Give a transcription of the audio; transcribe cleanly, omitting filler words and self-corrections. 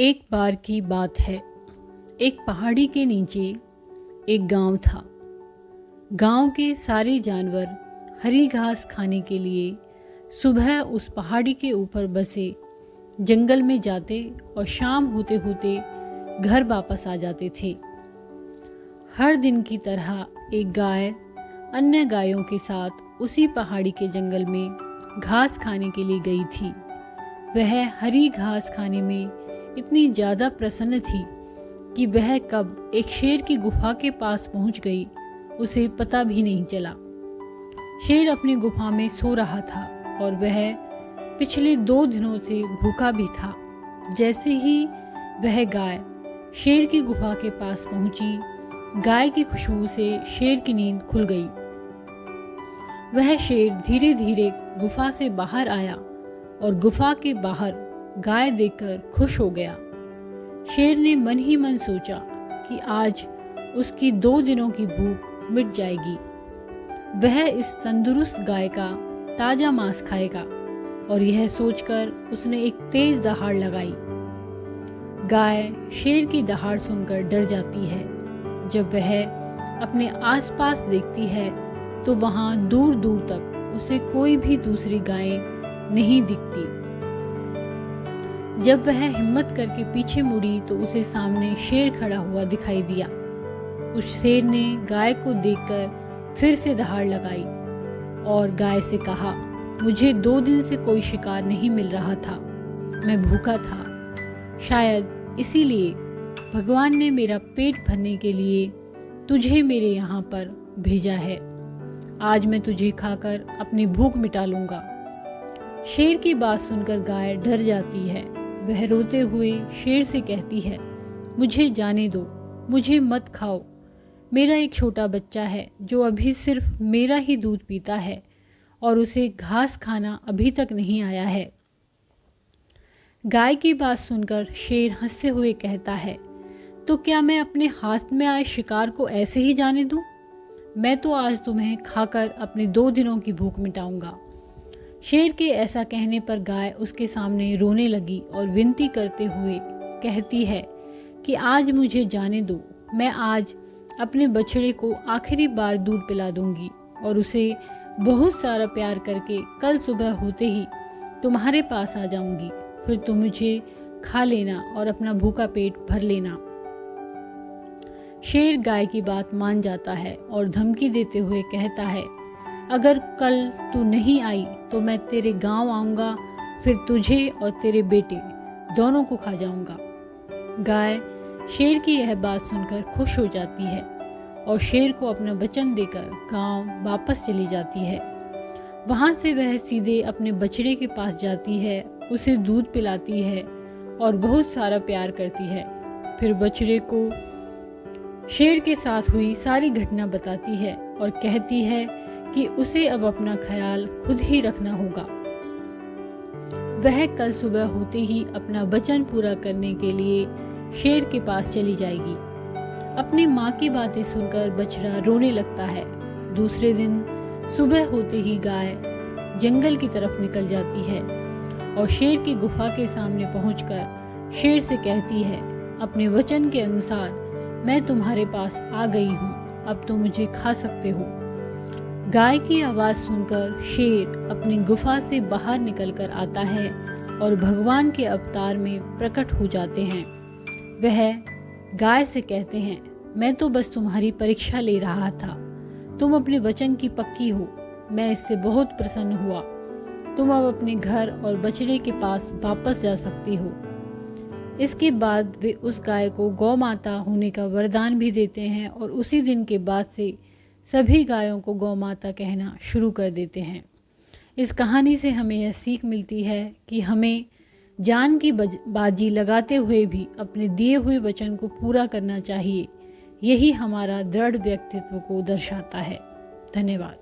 एक बार की बात है। एक पहाड़ी के नीचे एक गांव था। गांव के सारे जानवर हरी घास खाने के लिए सुबह उस पहाड़ी के ऊपर बसे जंगल में जाते और शाम होते होते घर वापस आ जाते थे। हर दिन की तरह एक गाय अन्य गायों के साथ उसी पहाड़ी के जंगल में घास खाने के लिए गई थी। वह हरी घास खाने में इतनी ज़्यादा प्रसन्न थी कि वह कब एक शेर की गुफा के पास पहुंच गई उसे पता भी नहीं चला। शेर अपनी गुफा में सो रहा था और वह पिछले 2 दिनों से भूखा भी था। जैसे ही वह गाय शेर की गुफा के पास पहुंची, गाय की खुशबू से शेर की नींद खुल गई। वह शेर धीरे धीरे गुफा से बाहर आया और गुफा के बाहर गाय देखकर खुश हो गया। शेर ने मन ही मन सोचा कि आज उसकी 2 दिनों की भूख मिट जाएगी। वह इस तंदुरुस्त गाय का ताजा मांस खाएगा और यह सोचकर उसने एक तेज दहाड़ लगाई। गाय शेर की दहाड़ सुनकर डर जाती है। जब वह अपने आसपास देखती है तो वहां दूर दूर तक उसे कोई भी दूसरी गाय नहीं दिखती। जब वह हिम्मत करके पीछे मुड़ी तो उसे सामने शेर खड़ा हुआ दिखाई दिया। उस शेर ने गाय को देखकर फिर से दहाड़ लगाई और गाय से कहा, मुझे 2 दिन से कोई शिकार नहीं मिल रहा था। मैं भूखा था। शायद इसीलिए भगवान ने मेरा पेट भरने के लिए तुझे मेरे यहाँ पर भेजा है। आज मैं तुझे खाकर अपनी भूख मिटा लूँगा। शेर की बात सुनकर गाय डर जाती है। वह रोते हुए शेर से कहती है, मुझे जाने दो, मुझे मत खाओ। मेरा एक छोटा बच्चा है जो अभी सिर्फ मेरा ही दूध पीता है और उसे घास खाना अभी तक नहीं आया है। गाय की बात सुनकर शेर हंसते हुए कहता है, तो क्या मैं अपने हाथ में आए शिकार को ऐसे ही जाने दूं? मैं तो आज तुम्हें खाकर अपने 2 दिनों की भूख मिटाऊंगा। शेर के ऐसा कहने पर गाय उसके सामने रोने लगी और विनती करते हुए कहती है कि आज मुझे जाने दो। मैं आज अपने बछड़े को आखिरी बार दूध पिला दूंगी और उसे बहुत सारा प्यार करके कल सुबह होते ही तुम्हारे पास आ जाऊंगी। फिर तुम मुझे खा लेना और अपना भूखा पेट भर लेना। शेर गाय की बात मान जाता है और धमकी देते हुए कहता है, अगर कल तू नहीं आई तो मैं तेरे गांव आऊँगा, फिर तुझे और तेरे बेटे दोनों को खा जाऊँगा। गाय शेर की यह बात सुनकर खुश हो जाती है और शेर को अपना वचन देकर गांव वापस चली जाती है। वहाँ से वह सीधे अपने बछड़े के पास जाती है, उसे दूध पिलाती है और बहुत सारा प्यार करती है। फिर बछड़े को शेर के साथ हुई सारी घटना बताती है और कहती है कि उसे अब अपना ख्याल खुद ही रखना होगा। वह कल सुबह होते ही अपना वचन पूरा करने के लिए शेर के पास चली जाएगी। अपनी माँ की बातें सुनकर बछड़ा रोने लगता है। दूसरे दिन सुबह होते ही गाय जंगल की तरफ निकल जाती है और शेर की गुफा के सामने पहुंचकर शेर से कहती है, अपने वचन के अनुसार मैं तुम्हारे पास आ गई हूँ, अब तुम मुझे खा सकते हो। गाय की आवाज़ सुनकर शेर अपनी गुफा से बाहर निकलकर आता है और भगवान के अवतार में प्रकट हो जाते हैं। वह गाय से कहते हैं, मैं तो बस तुम्हारी परीक्षा ले रहा था। तुम अपने वचन की पक्की हो। मैं इससे बहुत प्रसन्न हुआ। तुम अब अपने घर और बछड़े के पास वापस जा सकती हो। इसके बाद वे उस गाय को गौ माता होने का वरदान भी देते हैं और उसी दिन के बाद से सभी गायों को गौ माता कहना शुरू कर देते हैं। इस कहानी से हमें यह सीख मिलती है कि हमें जान की बाजी लगाते हुए भी अपने दिए हुए वचन को पूरा करना चाहिए। यही हमारा दृढ़ व्यक्तित्व को दर्शाता है। धन्यवाद।